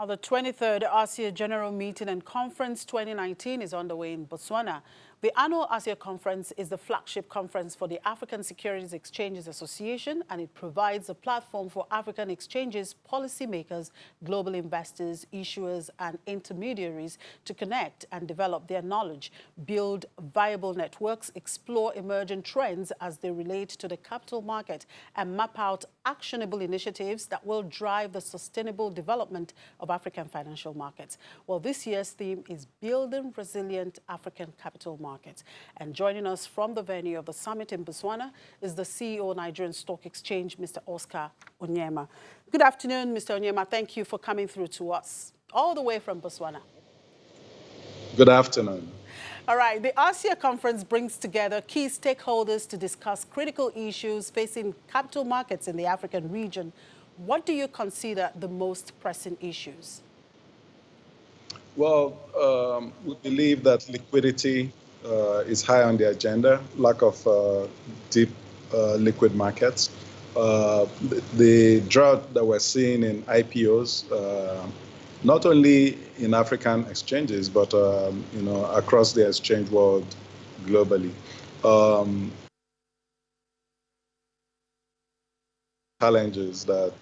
The 23rd ASEA General Meeting and Conference 2019 is underway in Botswana. The annual ASEA Conference is the flagship conference for the African Securities Exchanges Association, and it provides a platform for African exchanges, policymakers, global investors, issuers, and intermediaries to connect and develop their knowledge, build viable networks, explore emerging trends as they relate to the capital market, and map out actionable initiatives that will drive the sustainable development of African financial markets. Well, this year's theme is Building Resilient African Capital Markets. And joining us from the venue of the summit in Botswana is the CEO of Nigerian Stock Exchange, Mr. Oscar Onyeama. Good afternoon, Mr. Onyeama. Thank you for coming through to us, all the way from Botswana. Good afternoon. All right, the ASEA conference brings together key stakeholders to discuss critical issues facing capital markets in the African region. What do you consider the most pressing issues? Well, we believe that liquidity is high on the agenda, lack of deep liquid markets. The drought that we're seeing in IPOs, not only in African exchanges, but across the exchange world globally. Challenges that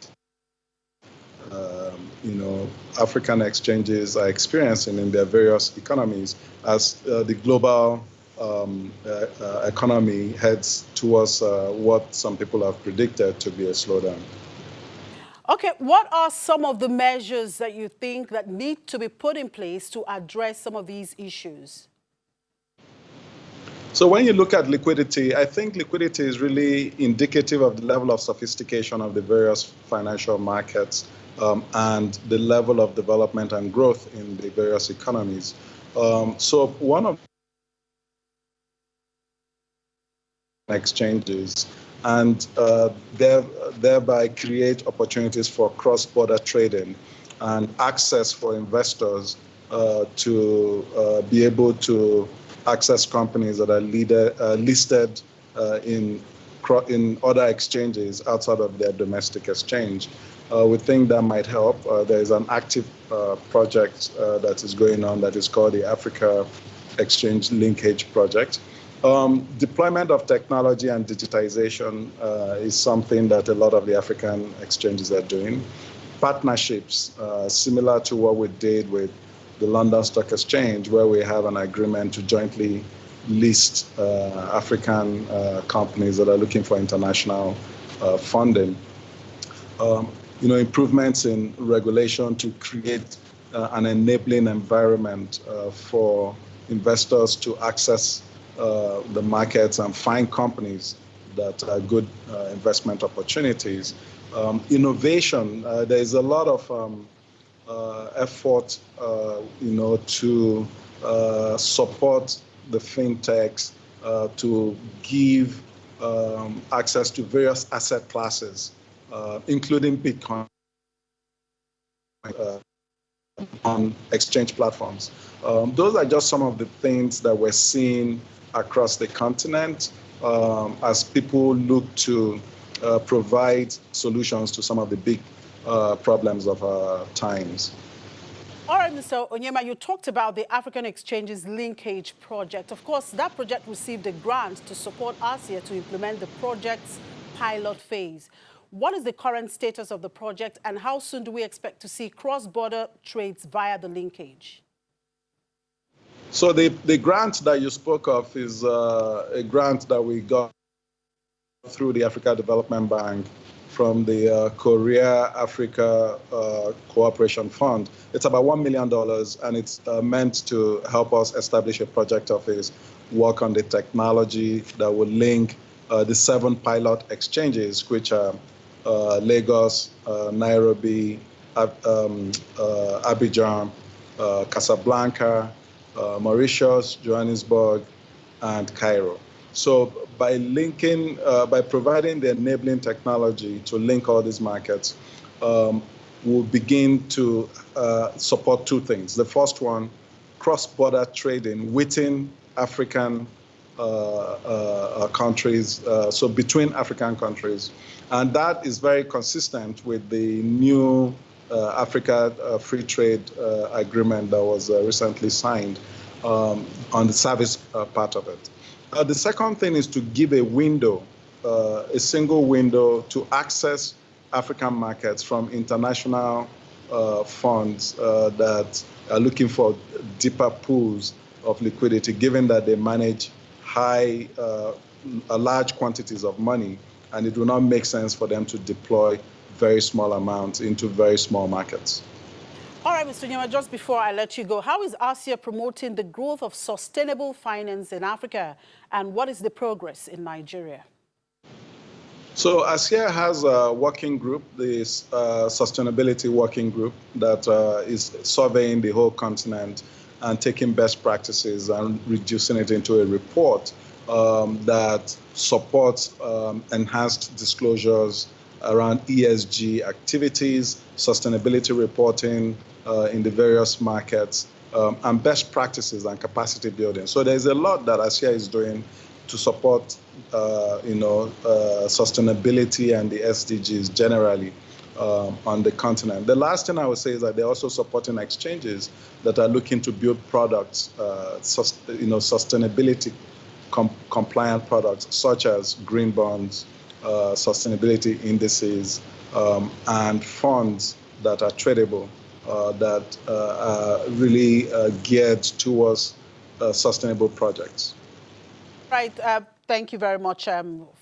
African exchanges are experiencing in their various economies as the global economy heads towards what some people have predicted to be a slowdown. Okay, what are some of the measures that you think that need to be put in place to address some of these issues? So when you look at liquidity, I think liquidity is really indicative of the level of sophistication of the various financial markets and the level of development and growth in the various economies. So one of exchanges and thereby create opportunities for cross-border trading and access for investors to be able to access companies that are listed in other exchanges outside of their domestic exchange. We think that might help. There is an active project that is going on that is called the Africa Exchange Linkage project. Deployment of technology and digitization is something that a lot of the African exchanges are doing. Partnerships, similar to what we did with the London Stock Exchange, where we have an agreement to jointly list African companies that are looking for international funding. Improvements in regulation to create an enabling environment for investors to access the markets and find companies that are good investment opportunities. Innovation, there is a lot of effort, to support the fintechs to give access to various asset classes, including Bitcoin, on exchange platforms. Those are just some of the things that we're seeing across the continent as people look to provide solutions to some of the big problems of our times. All right, Mr. Onyeama, you talked about the African Exchanges Linkage project. Of course, that project received a grant to support ASEA to implement the project's pilot phase. What is the current status of the project, and how soon do we expect to see cross-border trades via the linkage? So the grant that you spoke of is a grant that we got through the Africa Development Bank from the Korea Africa Cooperation Fund. It's about $1 million, and it's meant to help us establish a project office, work on the technology that will link the 7 pilot exchanges, which are Lagos, Nairobi, Abidjan, Casablanca, Mauritius, Johannesburg, and Cairo. So by linking, by providing the enabling technology to link all these markets, we'll begin to support 2 things. The first one, cross-border trading within African countries, so between African countries. And that is very consistent with the new Africa Free Trade Agreement that was recently signed on the service part of it. The second thing is to give a window, a single window to access African markets from international funds that are looking for deeper pools of liquidity, given that they manage large quantities of money, and it will not make sense for them to deploy very small amounts into very small markets. All right, Mr. Nyema, just before I let you go, how is ASEA promoting the growth of sustainable finance in Africa, and what is the progress in Nigeria? So ASEA has a working group, this sustainability working group that is surveying the whole continent and taking best practices and reducing it into a report that supports enhanced disclosures around ESG activities, sustainability reporting in the various markets, and best practices and capacity building. So there's a lot that ASEA is doing to support, sustainability and the SDGs generally on the continent. The last thing I would say is that they're also supporting exchanges that are looking to build products, sustainability compliant products such as green bonds, sustainability indices, and funds that are tradable that are really geared towards sustainable projects. Right. Thank you very much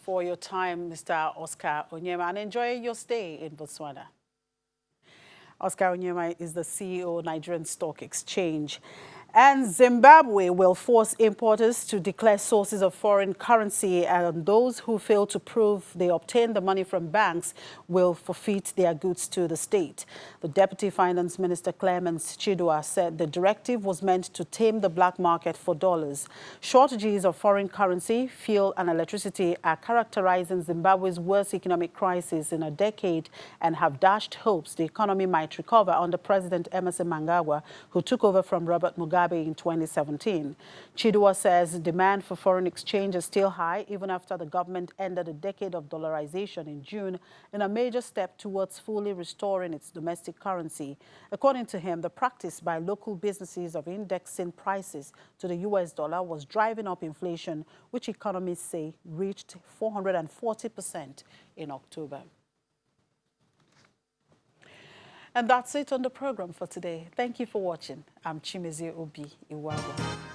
for your time, Mr. Oscar Onyema, and enjoy your stay in Botswana. Oscar Onyema is the CEO of Nigerian Stock Exchange. And Zimbabwe will force importers to declare sources of foreign currency, and those who fail to prove they obtained the money from banks will forfeit their goods to the state. The Deputy Finance Minister Clemens Chidua said the directive was meant to tame the black market for dollars. Shortages of foreign currency, fuel and electricity are characterizing Zimbabwe's worst economic crisis in a decade and have dashed hopes the economy might recover under President Emmerson Mnangagwa, who took over from Robert Mugabe in 2017. Chidua says demand for foreign exchange is still high, even after the government ended a decade of dollarization in June in a major step towards fully restoring its domestic currency. According to him, the practice by local businesses of indexing prices to the US dollar was driving up inflation, which economists say reached 440% in October. And that's it on the program for today. Thank you for watching. I'm Chimezie Obi Iwago.